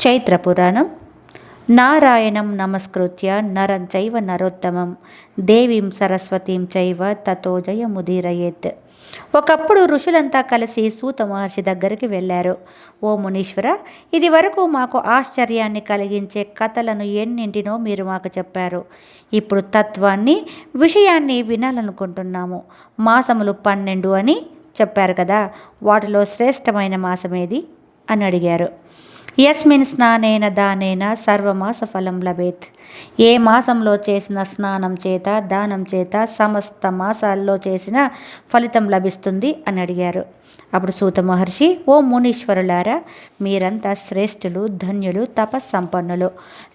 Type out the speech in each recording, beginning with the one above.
చైత్రపురాణం. నారాయణం నమస్కృత్య నరం చైవ నరోత్తమం దేవీం సరస్వతీం చైవ తతో జయముదీరయేత్. ఒకప్పుడు ఋషులంతా కలిసి సూత మహర్షి దగ్గరికి వెళ్ళారు. ఓ మునీశ్వర, ఇది వరకు మాకు ఆశ్చర్యాన్ని కలిగించే కథలను ఎన్నింటినో మీరు మాకు చెప్పారు. ఇప్పుడు తత్వాన్ని, విషయాన్ని వినాలనుకుంటున్నాము. మాసములు 12 అని చెప్పారు కదా, వాటిలో శ్రేష్టమైన మాసమేది అని అడిగారు. యస్మిన్ స్నానేన దానేన సర్వమాస ఫలం లభేత్. ఏ మాసంలో చేసిన స్నానం చేత, దానం చేత సమస్త మాసాల్లో చేసిన ఫలితం లభిస్తుంది అని అడిగారు. అప్పుడు సూత మహర్షి, ఓ మునీశ్వరులారా, మీరంతా శ్రేష్ఠులు, ధన్యులు, తపస్సంపన్నులు.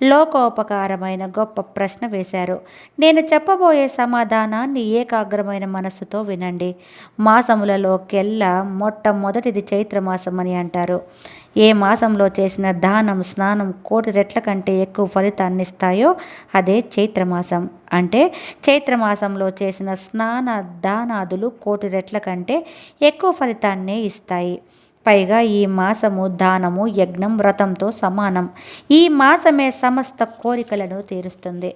లోకోపకారమైన గొప్ప ప్రశ్న వేశారు. నేను చెప్పబోయే సమాధానాన్ని ఏకాగ్రమైన మనస్సుతో వినండి. మాసములలోకెల్లా మొట్టమొదటిది చైత్రమాసం అని అంటారు. ఏ మాసంలో చేసిన దానం, స్నానం 1,000,000 రెట్ల కంటే ఎక్కువ ఫలితాన్ని ఇస్తాయో అదే చైత్రమాసం. అంటే చైత్రమాసంలో చేసిన స్నాన దానాదులు 1,000,000 రెట్ల కంటే ఎక్కువ ఫలితాన్నే ఇస్తాయి. పైగా ఈ మాసము దానము, యజ్ఞం, వ్రతంతో సమానం. ఈ మాసమే సమస్త కోరికలను తీరుస్తుంది.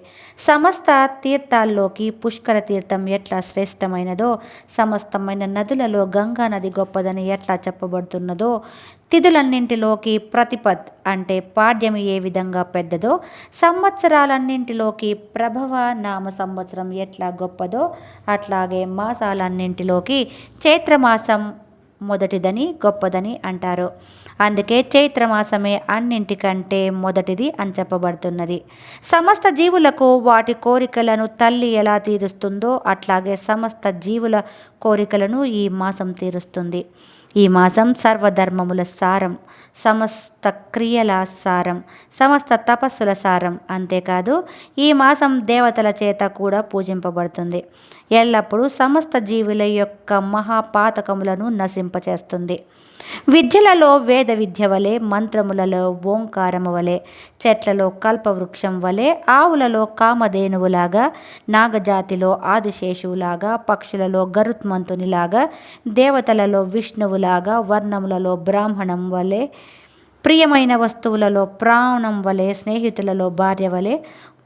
సమస్త తీర్థాల్లోకి పుష్కర తీర్థం ఎట్లా శ్రేష్టమైనదో, సమస్తమైన నదులలో గంగా నది గొప్పదని ఎట్లా చెప్పబడుతున్నదో, తిథులన్నింటిలోకి ప్రతిపద్ అంటే పాడ్యమి ఏ విధంగా పెద్దదో, సంవత్సరాలన్నింటిలోకి ప్రభవ నామ సంవత్సరం ఎట్లా గొప్పదో, అట్లాగే మాసాలన్నింటిలోకి చైత్రమాసం మొదటిదని, గొప్పదని అంటారు. అందుకే చైత్రమాసమే అన్నింటికంటే మొదటిది అని చెప్పబడుతున్నది. సమస్త జీవులకు వాటి కోరికలను తల్లి ఎలా తీరుస్తుందో అట్లాగే సమస్త జీవుల కోరికలను ఈ మాసం తీరుస్తుంది. ఈ మాసం సర్వధర్మముల సారం, సమస్త క్రియల సారం, సమస్త తపస్సుల సారం. అంతేకాదు ఈ మాసం దేవతల చేత కూడా పూజింపబడుతుంది. ఎల్లప్పుడూ సమస్త జీవుల యొక్క మహాపాతకములను నశింపచేస్తుంది. విద్యలలో వేద విద్య వలె, మంత్రములలో ఓంకారము వలె, చెట్లలో కల్పవృక్షం వలె, ఆవులలో కామధేనువులాగా, నాగజాతిలో ఆదిశేషువులాగా, పక్షులలో గరుత్మంతునిలాగా, దేవతలలో విష్ణువులాగా, వర్ణములలో బ్రాహ్మణం వలె, ప్రియమైన వస్తువులలో ప్రాణం వలె, స్నేహితులలో భార్య వలె,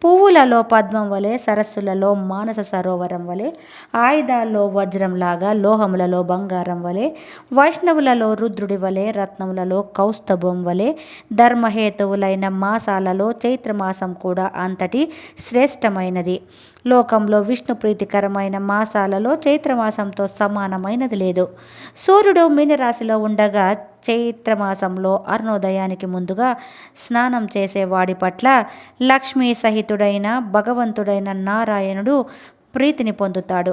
పువ్వులలో పద్మం వలె, సరస్సులలో మానస సరోవరం వలె, ఆయుధాల్లో వజ్రంలాగా, లోహములలో బంగారం వలె, వైష్ణవులలో రుద్రుడి వలె, రత్నములలో కౌస్తభం వలె, ధర్మహేతువులైన మాసాలలో చైత్రమాసం కూడా అంతటి శ్రేష్టమైనది. లోకంలో విష్ణు ప్రీతికరమైన మాసాలలో చైత్రమాసంతో సమానమైనది లేదు. సూర్యుడు మీనరాశిలో ఉండగా చైత్రమాసంలో అరుణోదయానికి ముందుగా స్నానం చేసేవాడి పట్ల లక్ష్మీ సహితుడైన భగవంతుడైన నారాయణుడు ప్రీతిని పొందుతాడు.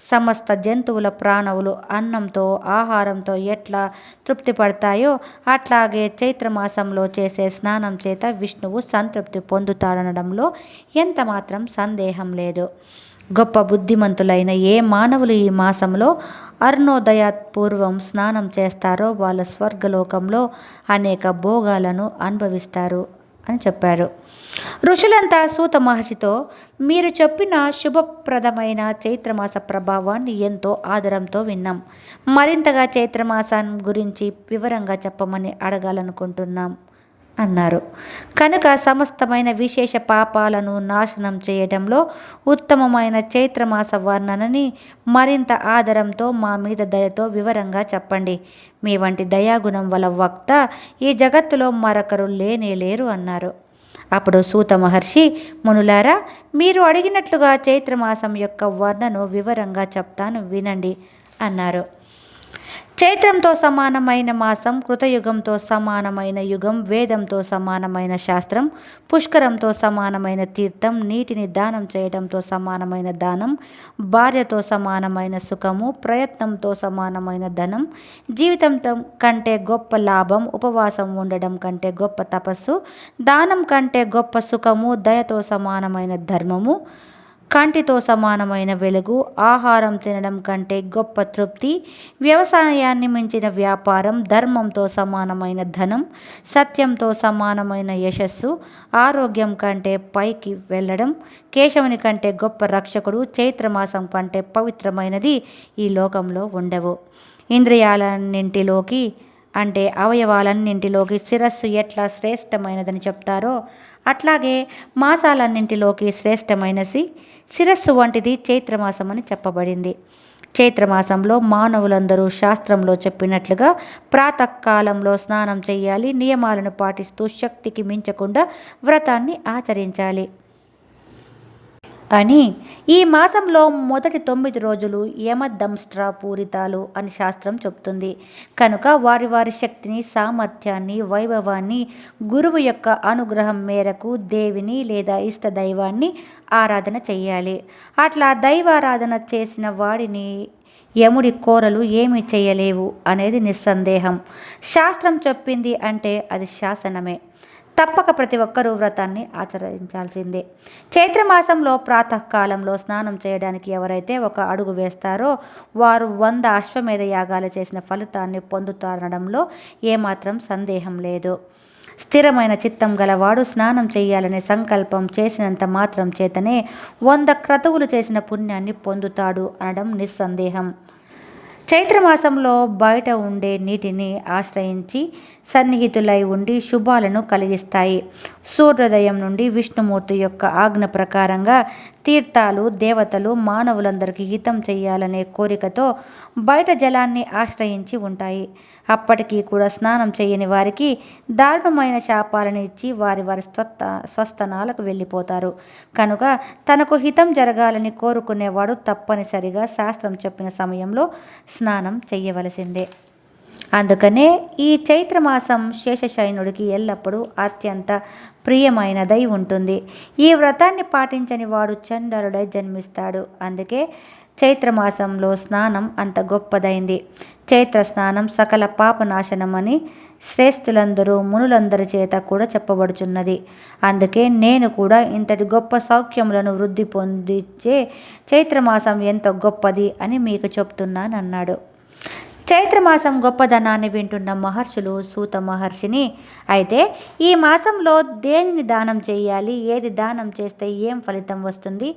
సమస్త జంతువుల ప్రాణువులు అన్నంతో, ఆహారంతో ఎట్లా తృప్తి పడతాయో అట్లాగే చైత్రమాసంలో చేసే స్నానం చేత విష్ణువు సంతృప్తి పొందుతాడనడంలో ఎంత మాత్రం సందేహం లేదు. గొప్ప బుద్ధిమంతులైన ఏ మానవులు ఈ మాసంలో అరుణోదయాత్పూర్వం స్నానం చేస్తారో వాళ్ళ స్వర్గలోకంలో అనేక భోగాలను అనుభవిస్తారు అని చెప్పారు. ఋషులంతా సూత మహర్షితో, మీరు చెప్పిన శుభప్రదమైన చైత్రమాస ప్రభావాన్ని ఎంతో ఆదరంతో విన్నాం. మరింతగా చైత్రమాసం గురించి వివరంగా చెప్పమని అడగాలనుకుంటున్నాం అన్నారు. కనుక సమస్తమైన విశేష పాపాలను నాశనం చేయడంలో ఉత్తమమైన చైత్రమాస వర్ణనని మరింత ఆదరంతో మా మీద దయతో వివరంగా చెప్పండి. మీ వంటి దయాగుణం వల్ల వక్త ఈ జగత్తులో మరొకరు లేరు అన్నారు. అప్పుడు సూత మహర్షి, మునులారా, మీరు అడిగినట్లుగా చైత్రమాసం యొక్క వర్ణను వివరంగా చెప్తాను, వినండి అన్నారు. చైత్రంతో సమానమైన మాసం, కృతయుగంతో సమానమైన యుగం, వేదంతో సమానమైన శాస్త్రం, పుష్కరంతో సమానమైన తీర్థం, నీటిని దానం చేయడంతో సమానమైన దానం, భార్యతో సమానమైన సుఖము, ప్రయత్నంతో సమానమైన ధనం, జీవితం కంటే గొప్ప లాభం, ఉపవాసం ఉండడం కంటే గొప్ప తపస్సు, దానం కంటే గొప్ప సుఖము, దయతో సమానమైన ధర్మము, కంటితో సమానమైన వెలుగు, ఆహారం తినడం కంటే గొప్ప తృప్తి, వ్యవసాయాన్ని మించిన వ్యాపారం, ధర్మంతో సమానమైన ధనం, సత్యంతో సమానమైన యశస్సు, ఆరోగ్యం కంటే పైకి వెళ్ళడం, కేశవుని కంటే గొప్ప రక్షకుడు, చైత్రమాసం కంటే పవిత్రమైనది ఈ లోకంలో ఉండవు. ఇంద్రియాలన్నింటిలోకి అంటే అవయవాలన్నింటిలోకి శిరస్సు ఎట్లా శ్రేష్టమైనదని చెప్తారో అట్లాగే మాసాలన్నింటిలోకి శ్రేష్టమైనసి శిరస్సు వంటిది చైత్రమాసం అని చెప్పబడింది. చైత్రమాసంలో మానవులందరూ శాస్త్రంలో చెప్పినట్లుగా ప్రాతకాలంలో స్నానం చేయాలి, నియమాలను పాటిస్తూ శక్తికి మించకుండా వ్రతాన్ని ఆచరించాలి అని. ఈ మాసంలో మొదటి 9 రోజులు యమదంష్ట్ర పూరితాలు అని శాస్త్రం చెప్తుంది. కనుక వారి వారి శక్తిని, సామర్థ్యాన్ని, వైభవాన్ని, గురువు యొక్క అనుగ్రహం మేరకు దేవిని లేదా ఇష్ట దైవాన్ని ఆరాధన చెయ్యాలి. అట్లా దైవారాధన చేసిన వాడిని యముడి కోరలు ఏమీ చేయలేవు అనేది నిస్సందేహం. శాస్త్రం చెప్పింది అంటే అది శాసనమే. తప్పక ప్రతి ఒక్కరూ వ్రతాన్ని ఆచరించాల్సిందే. చైత్రమాసంలో ప్రాతకాలంలో స్నానం చేయడానికి ఎవరైతే ఒక అడుగు వేస్తారో వారు 100 అశ్వమేధ యాగాలు చేసిన ఫలితాన్ని పొందుతారనడంలో ఏమాత్రం సందేహం లేదు. స్థిరమైన చిత్తం గలవాడు స్నానం చేయాలనే సంకల్పం చేసినంత మాత్రం చేతనే 100 క్రతువులు చేసిన పుణ్యాన్ని పొందుతాడు అనడం నిస్సందేహం. చైత్రమాసంలో బయట ఉండే నీటిని ఆశ్రయించి సన్నిహితులై ఉండి శుభాలను కలిగిస్తాయి. సూర్యోదయం నుండి విష్ణుమూర్తి యొక్క ఆజ్ఞ ప్రకారంగా తీర్థాలు దేవతలు మానవులందరికీ హితం చేయాలనే కోరికతో బయట జలాన్ని ఆశ్రయించి ఉంటాయి. అప్పటికీ కూడా స్నానం చేయని వారికి దారుణమైన శాపాలను ఇచ్చి వారి వారి స్వస్థనాలకు వెళ్ళిపోతారు. కనుక తనకు హితం జరగాలని కోరుకునేవాడు తప్పనిసరిగా శాస్త్రం చెప్పిన సమయంలో స్నానం చెయ్యవలసిందే. అందుకనే ఈ చైత్రమాసం శేషశయనుడికి ఎల్లప్పుడూ అత్యంత ప్రియమైనదై ఉంటుంది. ఈ వ్రతాన్ని పాటించని వాడు చండరుడై జన్మిస్తాడు. అందుకే చైత్రమాసంలో స్నానం అంత గొప్పదైంది. చైత్ర స్నానం సకల పాపనాశనమని శ్రేష్ఠులందరూ మునులందరి చేత కూడా చెప్పబడుచున్నది. అందుకే నేను కూడా ఇంతటి గొప్ప సౌఖ్యములను వృద్ధి పొందించే చైత్రమాసం ఎంతో గొప్పది అని మీకు చెప్తున్నానన్నాడు. చైత్రమాసం గొప్పదనాన్ని వింటున్న మహర్షులు సూత మహర్షిని, అయితే ఈ మాసంలో దేనిని దానం చేయాలి, ఏది దానం చేస్తే ఏం ఫలితం వస్తుంది,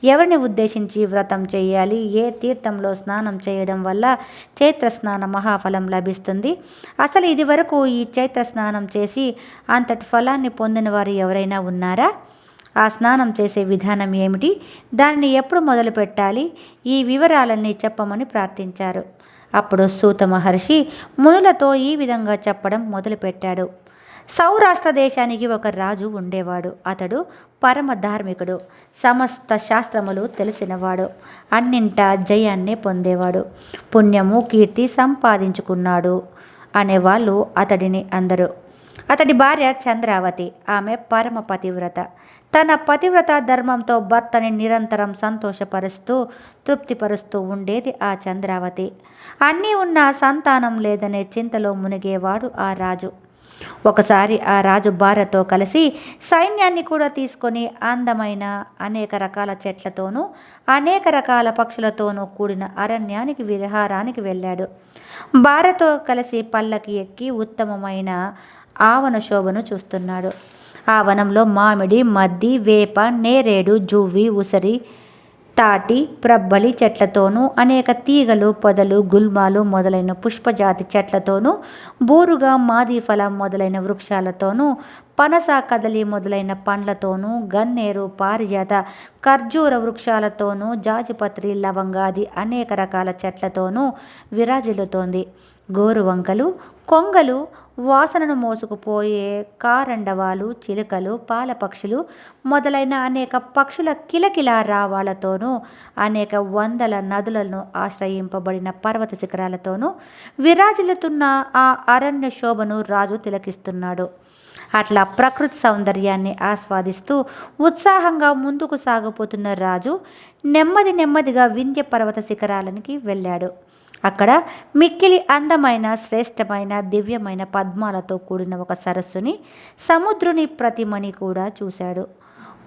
ఎవరిని ఉద్దేశించి వ్రతం చేయాలి, ఏ తీర్థంలో స్నానం చేయడం వల్ల చైత్ర స్నాన మహాఫలం లభిస్తుంది, అసలు ఇది వరకు ఈ చైత్ర స్నానం చేసి అంతటి ఫలాన్ని పొందిన వారు ఎవరైనా ఉన్నారా, ఆ స్నానం చేసే విధానం ఏమిటి, దానిని ఎప్పుడు మొదలు పెట్టాలి, ఈ వివరాలన్నీ చెప్పమని ప్రార్థించారు. అప్పుడు సూత మహర్షి మునులతో ఈ విధంగా చెప్పడం మొదలుపెట్టాడు. సౌరాష్ట్ర దేశానికి ఒక రాజు ఉండేవాడు. అతడు పరమ ధార్మికుడు, సమస్త శాస్త్రములు తెలిసినవాడు, అన్నింటా జయాన్ని పొందేవాడు, పుణ్యము కీర్తి సంపాదించుకున్నాడు అనేవాళ్ళు అతడిని అందరూ. అతడి భార్య చంద్రావతి. ఆమె పరమ పతివ్రత. తన పతివ్రత ధర్మంతో భర్తని నిరంతరం సంతోషపరుస్తూ తృప్తిపరుస్తూ ఉండేది ఆ చంద్రావతి. అన్నీ ఉన్న సంతానం లేదనే చింతలో మునిగేవాడు ఆ రాజు. ఒకసారి ఆ రాజు భార్యతో కలిసి సైన్యాన్ని కూడా తీసుకొని అందమైన అనేక రకాల చెట్లతోనూ అనేక రకాల పక్షులతోనూ కూడిన అరణ్యానికి విహారానికి వెళ్ళాడు. భార్యతో కలిసి పల్లకి ఎక్కి ఉత్తమమైన ఆవన శోభను చూస్తున్నాడు. ఆ వనంలో మామిడి, మద్ది, వేప, నేరేడు, జువ్వి, ఉసిరి, తాటి, ప్రబ్బలి చెట్లతోనూ అనేక తీగలు, పొదలు, గుల్మాలు మొదలైన పుష్పజాతి చెట్లతోనూ బూరుగా, మాదిఫల మొదలైన వృక్షాలతోనూ పనస, కదలి మొదలైన పండ్లతోనూ గన్నేరు, పారిజాత, ఖర్జూర వృక్షాలతోనూ జాజిపత్రి, లవంగాది అనేక రకాల చెట్లతోనూ విరాజిల్లుతోంది. గోరువంకలు, కొంగలు, వాసనను మోసుకుపోయే కారండవాలు, చిలుకలు, పాలపక్షులు మొదలైన అనేక పక్షుల కిలకిలా రావాలతోనూ అనేక వందల నదులను ఆశ్రయింపబడిన పర్వత శిఖరాలతోనూ విరాజిల్లుతున్న ఆ అరణ్య శోభను రాజు తిలకిస్తున్నాడు. అట్లా ప్రకృతి సౌందర్యాన్ని ఆస్వాదిస్తూ ఉత్సాహంగా ముందుకు సాగిపోతున్న రాజు నెమ్మదిగా వింధ్య పర్వత శిఖరాలనికి వెళ్ళాడు. అక్కడ మిక్కిలి అందమైన శ్రేష్టమైన దివ్యమైన పద్మాలతో కూడిన ఒక సరస్సుని, సముద్రుని ప్రతిమని కూడా చూశాడు.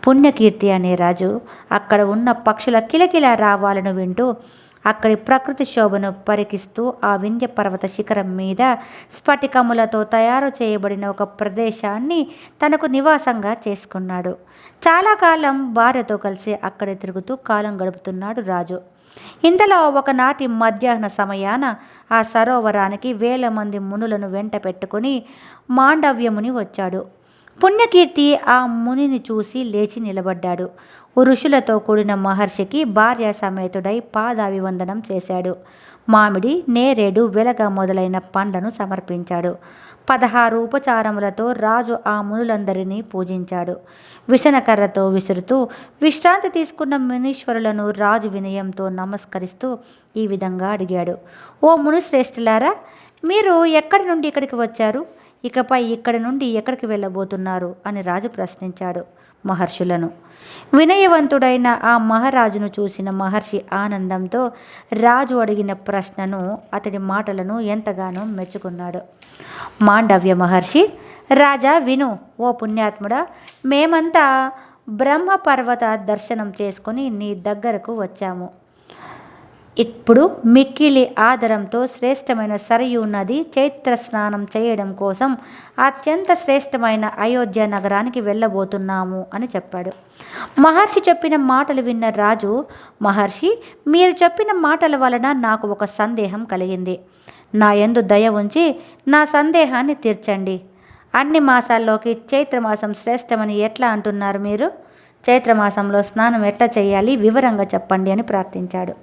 పుణ్యకీర్తి అనే రాజు అక్కడ ఉన్న పక్షుల కిలకిల రావాలను వింటూ అక్కడి ప్రకృతి శోభను పరికిస్తూ ఆ వింధ్య పర్వత శిఖరం మీద స్ఫటికములతో తయారు చేయబడిన ఒక ప్రదేశాన్ని తనకు నివాసంగా చేసుకున్నాడు. చాలా కాలం భార్యతో కలిసి అక్కడ తిరుగుతూ కాలం గడుపుతున్నాడు రాజు. ఇంతలో ఒకనాటి మధ్యాహ్న సమయాన ఆ సరోవరానికి వేల మంది మునులను వెంట పెట్టుకుని మాండవ్యముని వచ్చాడు. పుణ్యకీర్తి ఆ మునిని చూసి లేచి నిలబడ్డాడు. ఋషులతో కూడిన మహర్షికి భార్య సమేతుడై పాదాభివందనం చేశాడు. మామిడి, నేరేడు, వెలగ మొదలైన పండ్లను సమర్పించాడు. 16 ఉపచారములతో రాజు ఆ మునులందరినీ పూజించాడు. విసనకర్రతో విసురుతూ విశ్రాంతి తీసుకున్న మునీశ్వరులను రాజు వినయంతో నమస్కరిస్తూ ఈ విధంగా అడిగాడు. ఓ మునిశ్రేష్ఠులారా, మీరు ఎక్కడి నుండి ఇక్కడికి వచ్చారు? ఇకపై ఇక్కడి నుండి ఎక్కడికి వెళ్ళబోతున్నారు అని రాజు ప్రశ్నించాడు మహర్షులను. వినయవంతుడైన ఆ మహారాజును చూసిన మహర్షి ఆనందంతో రాజు అడిగిన ప్రశ్నను, అతడి మాటలను ఎంతగానో మెచ్చుకున్నాడు. మాండవ్య మహర్షి, రాజా విను, ఓ పుణ్యాత్ముడా, మేమంతా బ్రహ్మపర్వత దర్శనం చేసుకుని నీ దగ్గరకు వచ్చాము. ఇప్పుడు మిక్కిలి ఆదరంతో శ్రేష్టమైన సరయూ నది చైత్ర స్నానం చేయడం కోసం అత్యంత శ్రేష్టమైన అయోధ్య నగరానికి వెళ్ళబోతున్నాము అని చెప్పాడు. మహర్షి చెప్పిన మాటలు విన్న రాజు, మహర్షి, మీరు చెప్పిన మాటల వలన నాకు ఒక సందేహం కలిగింది. నా యందు దయ ఉంచి నా సందేహాన్ని తీర్చండి. అన్ని మాసాల్లోకి చైత్రమాసం శ్రేష్టమని ఎట్లా అంటున్నారు మీరు? చైత్రమాసంలో స్నానం ఎట్లా చేయాలి వివరంగా చెప్పండి అని ప్రార్థించాడు.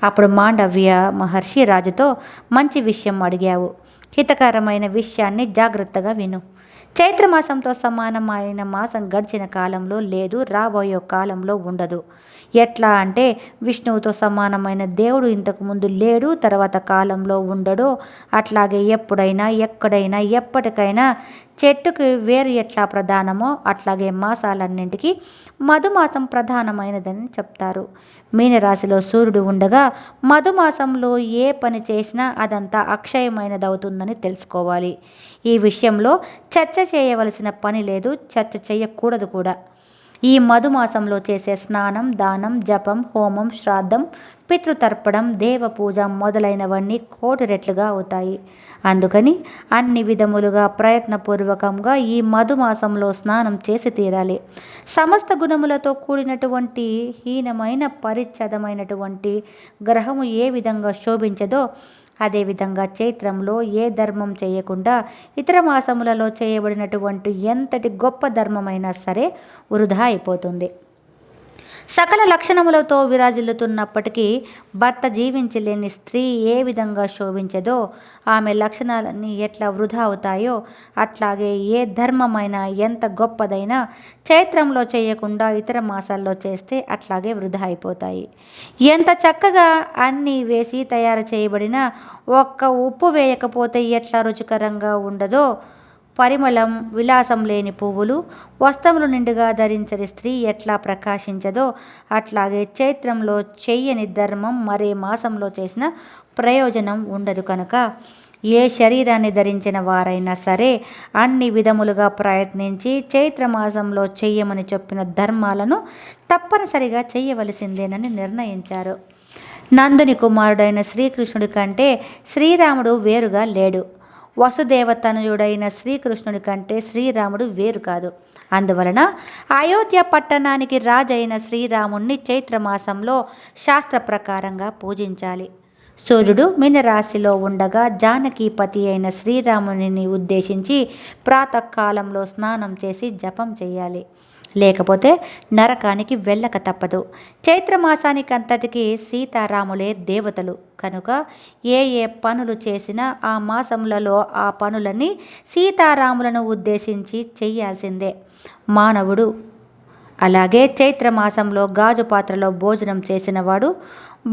అప్పుడు మాండవ్య మహర్షి రాజుతో, మంచి విషయం అడిగావు. హితకరమైన విషయాన్ని జాగ్రత్తగా విను. చైత్రమాసంతో సమానమైన మాసం గడిచిన కాలంలో లేదు, రాబోయే కాలంలో ఉండదు. ఎట్లా అంటే విష్ణువుతో సమానమైన దేవుడు ఇంతకు ముందు లేడు, తర్వాత కాలంలో ఉండడో అట్లాగే ఎప్పుడైనా ఎక్కడైనా ఎప్పటికైనా చెట్టుకి వేరు ఎట్లా ప్రధానమో అట్లాగే మాసాలన్నింటికీ మధుమాసం ప్రధానమైనదని చెప్తారు. మీనరాశిలో సూర్యుడు ఉండగా మధుమాసంలో ఏ పని చేసినా అదంతా అక్షయమైనదవుతుందని తెలుసుకోవాలి. ఈ విషయంలో చర్చ చేయవలసిన పని లేదు, చర్చ చేయకూడదు కూడా. ఈ మధుమాసంలో చేసే స్నానం, దానం, జపం, హోమం, శ్రాద్ధం, పితృతర్పణం, దేవపూజ మొదలైనవన్నీ 1,000,000 రెట్లుగా అవుతాయి. అందుకని అన్ని విధములుగా ప్రయత్నపూర్వకంగా ఈ మధుమాసంలో స్నానం చేసి తీరాలి. సమస్త గుణములతో కూడినటువంటి హీనమైన పరిచ్ఛదమైనటువంటి గ్రహము ఏ విధంగా శోభించదో అదేవిధంగా చైత్రంలో ఏ ధర్మం చేయకుండా ఇతర మాసములలో చేయబడినటువంటి ఎంతటి గొప్ప ధర్మమైనా సరే వృధా అయిపోతుంది. సకల లక్షణములతో విరాజిల్లుతున్నప్పటికీ భర్త జీవించలేని స్త్రీ ఏ విధంగా శోభించదో, ఆమె లక్షణాలన్నీ ఎట్లా వృధా అవుతాయో అట్లాగే ఏ ధర్మమైనా ఎంత గొప్పదైనా చైత్రంలో చేయకుండా ఇతర మాసాల్లో చేస్తే అట్లాగే వృధా అయిపోతాయి. ఎంత చక్కగా అన్నీ వేసి తయారు చేయబడినా ఒక్క ఉప్పు వేయకపోతే ఎట్లా రుచికరంగా ఉండదో, పరిమళం, విలాసం లేని పువ్వులు, వస్త్రములు నిండుగా ధరించని స్త్రీ ఎట్లా ప్రకాశించదో అట్లాగే చైత్రంలో చెయ్యని ధర్మం మరే మాసంలో చేసిన ప్రయోజనం ఉండదు. కనుక ఏ శరీరాన్ని ధరించిన వారైనా సరే అన్ని విధములుగా ప్రయత్నించి చైత్రమాసంలో చెయ్యమని చెప్పిన ధర్మాలను తప్పనిసరిగా చెయ్యవలసిందేనని నిర్ణయించారు. నందుని కుమారుడైన శ్రీకృష్ణుడి కంటే శ్రీరాముడు వేరుగా లేడు. వసుదేవతనయుడైన శ్రీకృష్ణుడి కంటే శ్రీరాముడు వేరు కాదు. అందువలన అయోధ్య పట్టణానికి రాజైన శ్రీరాముణ్ణి చైత్రమాసంలో శాస్త్ర ప్రకారంగా పూజించాలి. సూర్యుడు మీనరాశిలో ఉండగా జానకీపతి అయిన శ్రీరాముని ఉద్దేశించి ప్రాతకాలంలో స్నానం చేసి జపం చేయాలి. లేకపోతే నరకానికి వెళ్ళక తప్పదు. చైత్రమాసానికి అంతటికీ సీతారాములే దేవతలు కనుక ఏ ఏ పనులు చేసినా ఆ మాసములలో ఆ పనులన్నీ సీతారాములను ఉద్దేశించి చెయ్యాల్సిందే మానవుడు. అలాగే చైత్రమాసంలో గాజు పాత్రలో భోజనం చేసినవాడు,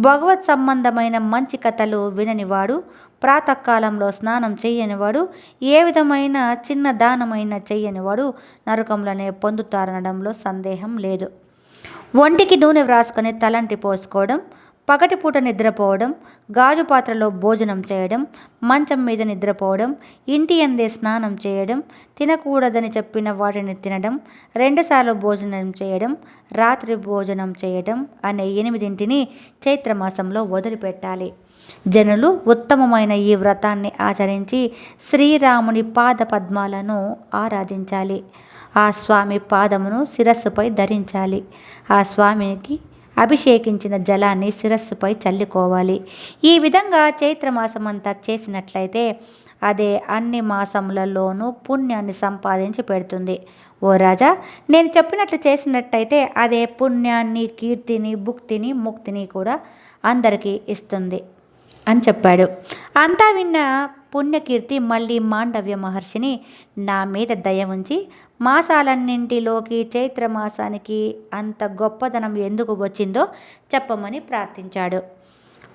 భగవత్ సంబంధమైన మంచి కథలు విననివాడు, ప్రాతకాలంలో స్నానం చేయనివాడు, ఏ విధమైన చిన్న దానమైన చెయ్యనివాడు నరకంలోనే పొందుతారనడంలో సందేహం లేదు. ఒంటికి నూనె వ్రాసుకొని తలంటి పోసుకోవడం, పగటిపూట నిద్రపోవడం, గాజు పాత్రలో భోజనం చేయడం, మంచం మీద నిద్రపోవడం, ఇంటి అందే స్నానం చేయడం, తినకూడదని చెప్పిన వాటిని తినడం, 2 సార్లు భోజనం చేయడం, రాత్రి భోజనం చేయడం అనే 8 చైత్రమాసంలో వదిలిపెట్టాలి. జనులు ఉత్తమమైన ఈ వ్రతాన్ని ఆచరించి శ్రీరాముని పాద పద్మాలను ఆరాధించాలి. ఆ స్వామి పాదమును శిరస్సుపై ధరించాలి. ఆ స్వామికి అభిషేకించిన జలాన్ని శిరస్సుపై చల్లుకోవాలి. ఈ విధంగా చైత్రమాసమంతా చేసినట్లయితే అదే అన్ని మాసములలోనూ పుణ్యాన్ని సంపాదించి పెడుతుంది. ఓ రాజా, నేను చెప్పినట్లు చేసినట్టయితే అదే పుణ్యాన్ని, కీర్తిని, భుక్తిని, ముక్తిని కూడా అందరికీ ఇస్తుంది అని చెప్పాడు. అంతా విన్న పుణ్యకీర్తి మళ్ళీ మాండవ్య మహర్షిని, నా మీద దయ ఉంచి మాసాలన్నింటిలోకి చైత్రమాసానికి అంత గొప్పదనం ఎందుకు వచ్చిందో చెప్పమని ప్రార్థించాడు.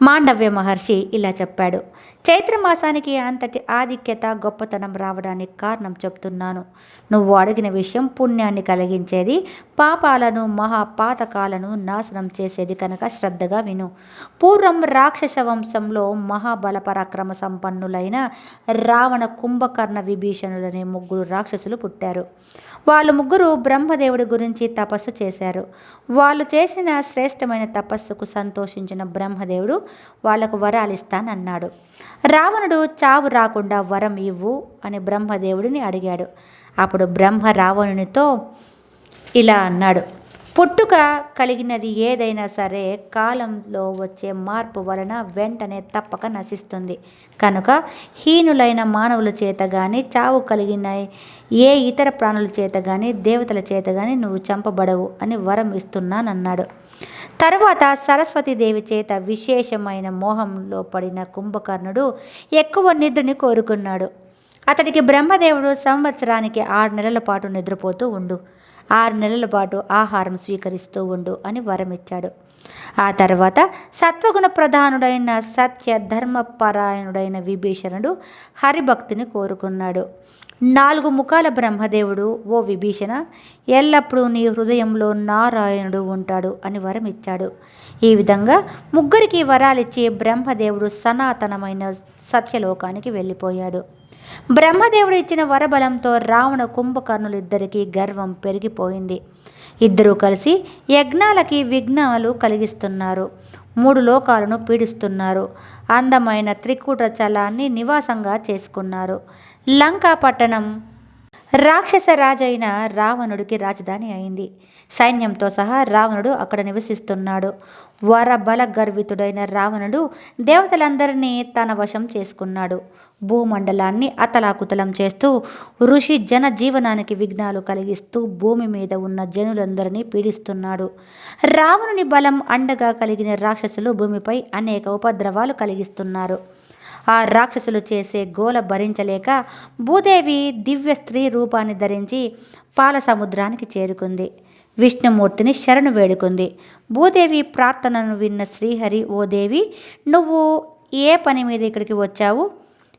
మాండవ్య మహర్షి ఇలా చెప్పాడు. చైత్రమాసానికి అంతటి ఆధిక్యత, గొప్పతనం రావడానికి కారణం చెప్తున్నాను. నువ్వు అడిగిన విషయం పుణ్యాన్ని కలిగించేది, పాపాలను, మహాపాతకాలను నాశనం చేసేది కనుక శ్రద్ధగా విను. పూర్వం రాక్షస వంశంలో మహాబల పరాక్రమ సంపన్నులైన రావణ, కుంభకర్ణ, విభీషణులనే ముగ్గురు రాక్షసులు పుట్టారు. వాళ్ళు ముగ్గురు బ్రహ్మదేవుడి గురించి తపస్సు చేశారు. వాళ్ళు చేసిన శ్రేష్టమైన తపస్సుకు సంతోషించిన బ్రహ్మదేవుడు వాళ్లకు వరాలిస్తానన్నాడు. రావణుడు చావు రాకుండా వరం ఇవ్వు అని బ్రహ్మదేవుడిని అడిగాడు. అప్పుడు బ్రహ్మ రావణునితో ఇలా అన్నాడు. పుట్టుక కలిగినది ఏదైనా సరే కాలంలో వచ్చే మార్పు వలన వెంటనే తప్పక నశిస్తుంది. కనుక హీనులైన మానవుల చేత కానీ, చావు కలిగిన ఏ ఇతర ప్రాణుల చేత కానీ, దేవతల చేత కానీ నువ్వు చంపబడవు అని వరం ఇస్తున్నానన్నాడు. తరువాత సరస్వతీదేవి చేత విశేషమైన మోహంలో పడిన కుంభకర్ణుడు ఎక్కువ నిద్రని కోరుకున్నాడు. అతడికి బ్రహ్మదేవుడు సంవత్సరానికి 6 నెలల పాటు నిద్రపోతూ ఉండు, 6 నెలల పాటు ఆహారం స్వీకరిస్తూ ఉండు అని వరమిచ్చాడు. ఆ తర్వాత సత్వగుణ ప్రధానుడైన సత్య ధర్మపరాయణుడైన విభీషణుడు హరిభక్తిని కోరుకున్నాడు. 4 ముఖాల బ్రహ్మదేవుడు, ఓ విభీషణ, ఎల్లప్పుడూ నీ హృదయంలో నారాయణుడు ఉంటాడు అని వరమిచ్చాడు. ఈ విధంగా ముగ్గురికి వరాలిచ్చి బ్రహ్మదేవుడు సనాతనమైన సత్యలోకానికి వెళ్ళిపోయాడు. బ్రహ్మదేవుడు ఇచ్చిన వరబలంతో రావణ, కుంభకర్ణులిద్దరికీ గర్వం పెరిగిపోయింది. ఇద్దరూ కలిసి యజ్ఞాలకి విఘ్నాలు కలిగిస్తున్నారు, 3 లోకాలను పీడిస్తున్నారు. అందమైన త్రికూట చలాన్ని నివాసంగా చేసుకున్నారు. లంకా పట్టణం రాక్షస రాజైన రావణుడికి రాజధాని అయింది. సైన్యంతో సహా రావణుడు అక్కడ నివసిస్తున్నాడు. వరబల గర్వితుడైన రావణుడు దేవతలందరినీ తన వశం చేసుకున్నాడు. భూమండలాన్ని అతలాకుతలం చేస్తూ, ఋషి జన జీవనానికి విఘ్నాలు కలిగిస్తూ భూమి మీద ఉన్న జనులందరినీ పీడిస్తున్నాడు. రావణుని బలం అండగా కలిగిన రాక్షసులు భూమిపై అనేక ఉపద్రవాలు కలిగిస్తున్నారు. ఆ రాక్షసులు చేసే గోల భరించలేక భూదేవి దివ్య స్త్రీ రూపాన్ని ధరించి పాల సముద్రానికి చేరుకుంది. విష్ణుమూర్తిని శరణు వేడుకుంది. భూదేవి ప్రార్థనను విన్న శ్రీహరి, ఓ దేవి, నువ్వు ఏ పని మీద ఇక్కడికి వచ్చావు?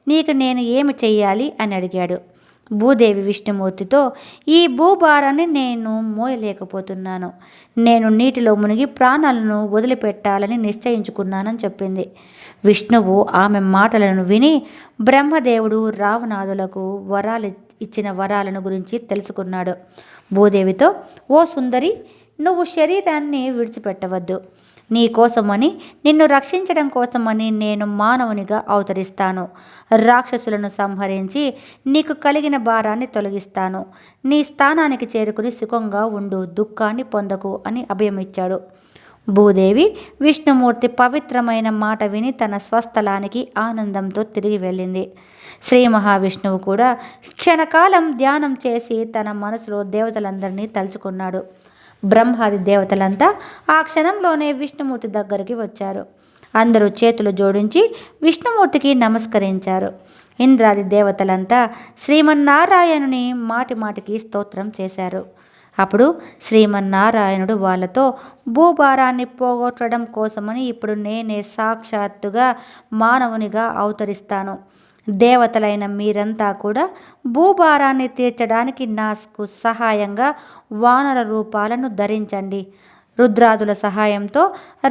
నీకు నేను ఏమి చెయ్యాలి అని అడిగాడు. భూదేవి విష్ణుమూర్తితో, ఈ భూభారాన్ని నేను మోయలేకపోతున్నాను. నేను నీటిలో మునిగి ప్రాణాలను వదిలిపెట్టాలని నిశ్చయించుకున్నానని చెప్పింది. విష్ణువు ఆమె మాటలను విని బ్రహ్మదేవుడు రావణాదులకు ఇచ్చిన వరాలను గురించి తెలుసుకున్నాడు. భూదేవితో, ఓ సుందరి, నువ్వు శరీరాన్ని విడిచిపెట్టవద్దు. నీ కోసమని, నిన్ను రక్షించడం కోసమని నేను మానవునిగా అవతరిస్తాను. రాక్షసులను సంహరించి నీకు కలిగిన భారాన్ని తొలగిస్తాను. నీ స్థానానికి చేరుకుని సుఖంగా ఉండు, దుఃఖాన్ని పొందకు అని అభయమిచ్చాడు. భూదేవి విష్ణుమూర్తి పవిత్రమైన మాట విని తన స్వస్థలానికి ఆనందంతో తిరిగి వెళ్ళింది. శ్రీ మహావిష్ణువు కూడా క్షణకాలం ధ్యానం చేసి తన మనసులో దేవతలందరినీ తలుచుకున్నాడు. బ్రహ్మాది దేవతలంతా ఆ క్షణంలోనే విష్ణుమూర్తి దగ్గరికి వచ్చారు. అందరూ చేతులు జోడించి విష్ణుమూర్తికి నమస్కరించారు. ఇంద్రాది దేవతలంతా శ్రీమన్నారాయణుని మాటి మాటికి స్తోత్రం చేశారు. అప్పుడు శ్రీమన్నారాయణుడు వాళ్ళతో, భూభారాన్ని పోగొట్టడం కోసమని ఇప్పుడు నేనే సాక్షాత్తుగా మానవునిగా అవతరిస్తాను. దేవతలైన మీరంతా కూడా భూభారాన్ని తీర్చడానికి నాకు సహాయంగా వానర రూపాలను ధరించండి. రుద్రాదుల సహాయంతో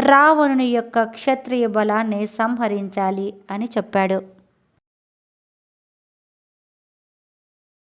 రావణుని యొక్క క్షత్రియ బలాన్ని సంహరించాలి అని చెప్పాడు.